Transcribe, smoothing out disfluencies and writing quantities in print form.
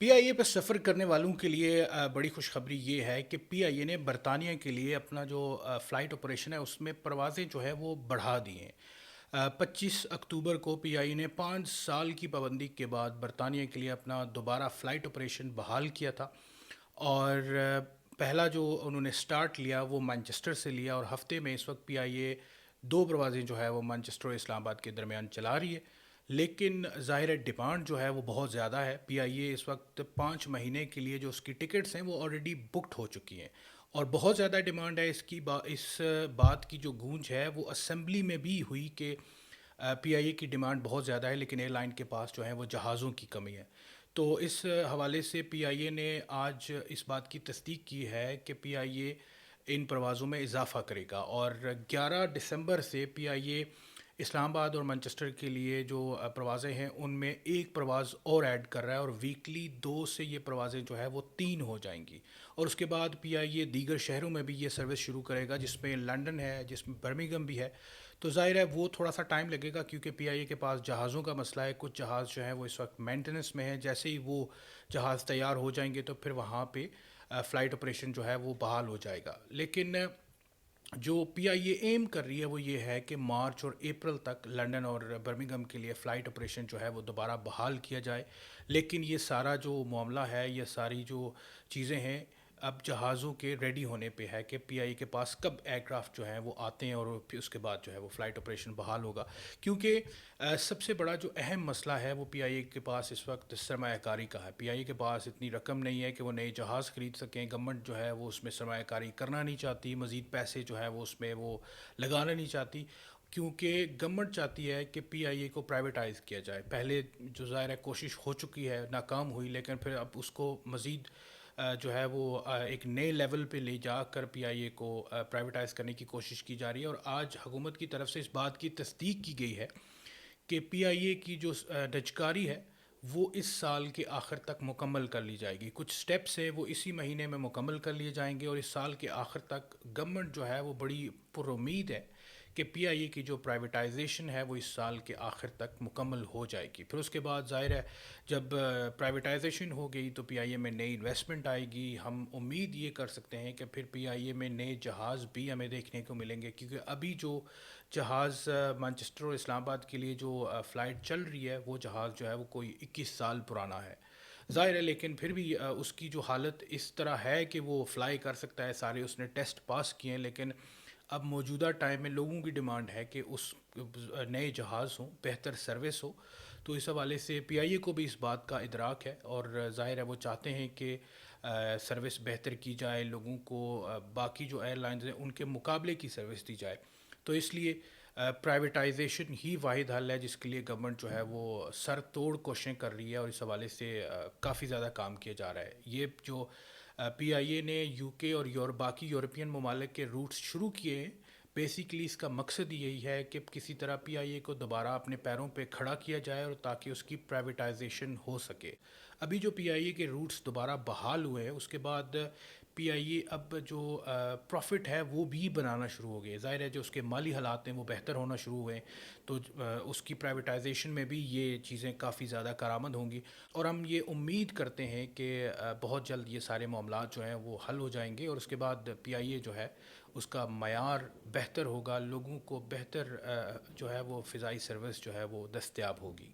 پی آئی اے پہ سفر کرنے والوں کے لیے بڑی خوشخبری یہ ہے کہ پی آئی اے نے برطانیہ کے لیے اپنا جو فلائٹ آپریشن ہے اس میں پروازیں جو ہے وہ بڑھا دی ہیں۔ 25 اکتوبر کو پی آئی اے نے 5 سال کی پابندی کے بعد برطانیہ کے لیے اپنا دوبارہ فلائٹ آپریشن بحال کیا تھا، اور پہلا جو انہوں نے سٹارٹ لیا وہ مانچسٹر سے لیا، اور ہفتے میں اس وقت پی آئی اے 2 پروازیں جو ہے وہ مانچسٹر اور اسلام آباد کے درمیان چلا رہی ہے۔ لیکن ظاہر ہے ڈیمانڈ جو ہے وہ بہت زیادہ ہے۔ پی آئی اے اس وقت 5 مہینے کے لیے جو اس کی ٹکٹس ہیں وہ آلریڈی بکڈ ہو چکی ہیں، اور بہت زیادہ ڈیمانڈ ہے اس بات کی جو گونج ہے وہ اسمبلی میں بھی ہوئی کہ پی آئی اے کی ڈیمانڈ بہت زیادہ ہے لیکن ایئر لائن کے پاس جو ہے وہ جہازوں کی کمی ہے۔ تو اس حوالے سے پی آئی اے نے آج اس بات کی تصدیق کی ہے کہ پی آئی اے ان پروازوں میں اضافہ کرے گا، اور 11 دسمبر سے پی آئی اے اسلام آباد اور مانچسٹر کے لیے جو پروازیں ہیں ان میں ایک پرواز اور ایڈ کر رہا ہے، اور ویکلی 2 سے یہ پروازیں جو ہے وہ 3 ہو جائیں گی۔ اور اس کے بعد پی آئی اے دیگر شہروں میں بھی یہ سروس شروع کرے گا، جس میں لنڈن ہے، جس میں برمنگھم بھی ہے۔ تو ظاہر ہے وہ تھوڑا سا ٹائم لگے گا کیونکہ پی آئی اے کے پاس جہازوں کا مسئلہ ہے، کچھ جہاز جو ہیں وہ اس وقت مینٹیننس میں ہیں، جیسے ہی وہ جہاز تیار ہو جائیں گے تو پھر وہاں پہ فلائٹ آپریشن جو ہے وہ بحال ہو جائے گا۔ لیکن جو پی آئی اے ایم کر رہی ہے وہ یہ ہے کہ مارچ اور اپریل تک لنڈن اور برمنگھم کے لیے فلائٹ آپریشن جو ہے وہ دوبارہ بحال کیا جائے۔ لیکن یہ سارا جو معاملہ ہے، یہ ساری جو چیزیں ہیں، اب جہازوں کے ریڈی ہونے پہ ہے کہ پی آئی اے کے پاس کب ایئر کرافٹ جو ہیں وہ آتے ہیں اور پھر اس کے بعد جو ہے وہ فلائٹ آپریشن بحال ہوگا۔ کیونکہ سب سے بڑا جو اہم مسئلہ ہے وہ پی آئی اے کے پاس اس وقت سرمایہ کاری کا ہے۔ پی آئی اے کے پاس اتنی رقم نہیں ہے کہ وہ نئے جہاز خرید سکیں، گورنمنٹ جو ہے وہ اس میں سرمایہ کاری کرنا نہیں چاہتی، مزید پیسے جو ہے وہ اس میں وہ لگانا نہیں چاہتی، کیونکہ گورنمنٹ چاہتی ہے کہ پی آئی اے کو پرائیویٹائز کیا جائے۔ پہلے جو ظاہر ہے کوشش ہو چکی ہے، ناکام ہوئی، لیکن پھر اب اس کو مزید جو ہے وہ ایک نئے لیول پہ لے جا کر پی آئی اے کو پرائیویٹائز کرنے کی کوشش کی جا رہی ہے، اور آج حکومت کی طرف سے اس بات کی تصدیق کی گئی ہے کہ پی آئی اے کی جو ڈچکاری ہے وہ اس سال کے آخر تک مکمل کر لی جائے گی۔ کچھ سٹیپس ہیں وہ اسی مہینے میں مکمل کر لیے جائیں گے، اور اس سال کے آخر تک گورنمنٹ جو ہے وہ بڑی پر امید ہے کہ پی آئی اے کی جو پرائیویٹائزیشن ہے وہ اس سال کے آخر تک مکمل ہو جائے گی۔ پھر اس کے بعد ظاہر ہے جب پرائیویٹائزیشن ہو گئی تو پی آئی اے میں نئی انویسٹمنٹ آئے گی۔ ہم امید یہ کر سکتے ہیں کہ پھر پی آئی اے میں نئے جہاز بھی ہمیں دیکھنے کو ملیں گے، کیونکہ ابھی جو جہاز مانچسٹر اور اسلام آباد کے لیے جو فلائٹ چل رہی ہے وہ جہاز جو ہے وہ کوئی 21 سال پرانا ہے ظاہر ہے، لیکن پھر بھی اس کی جو حالت اس طرح ہے کہ وہ فلائی کر سکتا ہے، سارے اس نے ٹیسٹ پاس کیے ہیں، لیکن اب موجودہ ٹائم میں لوگوں کی ڈیمانڈ ہے کہ اس نئے جہاز ہوں، بہتر سروس ہو۔ تو اس حوالے سے پی آئی اے کو بھی اس بات کا ادراک ہے، اور ظاہر ہے وہ چاہتے ہیں کہ سروس بہتر کی جائے، لوگوں کو باقی جو ایئر لائنز ہیں ان کے مقابلے کی سروس دی جائے۔ تو اس لیے پرائیویٹائزیشن ہی واحد حل ہے جس کے لیے گورنمنٹ جو ہے وہ سر توڑ کوششیں کر رہی ہے، اور اس حوالے سے کافی زیادہ کام کیا جا رہا ہے۔ یہ جو پی آئی اے نے یو کے اور باقی یورپین ممالک کے روٹس شروع کیے ہیں، بیسیکلی اس کا مقصد یہی ہے کہ کسی طرح پی آئی اے کو دوبارہ اپنے پیروں پہ کھڑا کیا جائے، اور تاکہ اس کی پرائیویٹائزیشن ہو سکے۔ ابھی جو پی آئی اے کے روٹس دوبارہ بحال ہوئے ہیں اس کے بعد پی آئی اے اب جو پروفٹ ہے وہ بھی بنانا شروع ہو گئے، ظاہر ہے جو اس کے مالی حالات ہیں وہ بہتر ہونا شروع ہوئے ہیں، تو اس کی پرائیویٹائزیشن میں بھی یہ چیزیں کافی زیادہ کارآمد ہوں گی، اور ہم یہ امید کرتے ہیں کہ بہت جلد یہ سارے معاملات جو ہیں وہ حل ہو جائیں گے، اور اس کے بعد پی آئی اے جو ہے اس کا معیار بہتر ہوگا، لوگوں کو بہتر جو ہے وہ فضائی سروس جو ہے وہ دستیاب ہوگی۔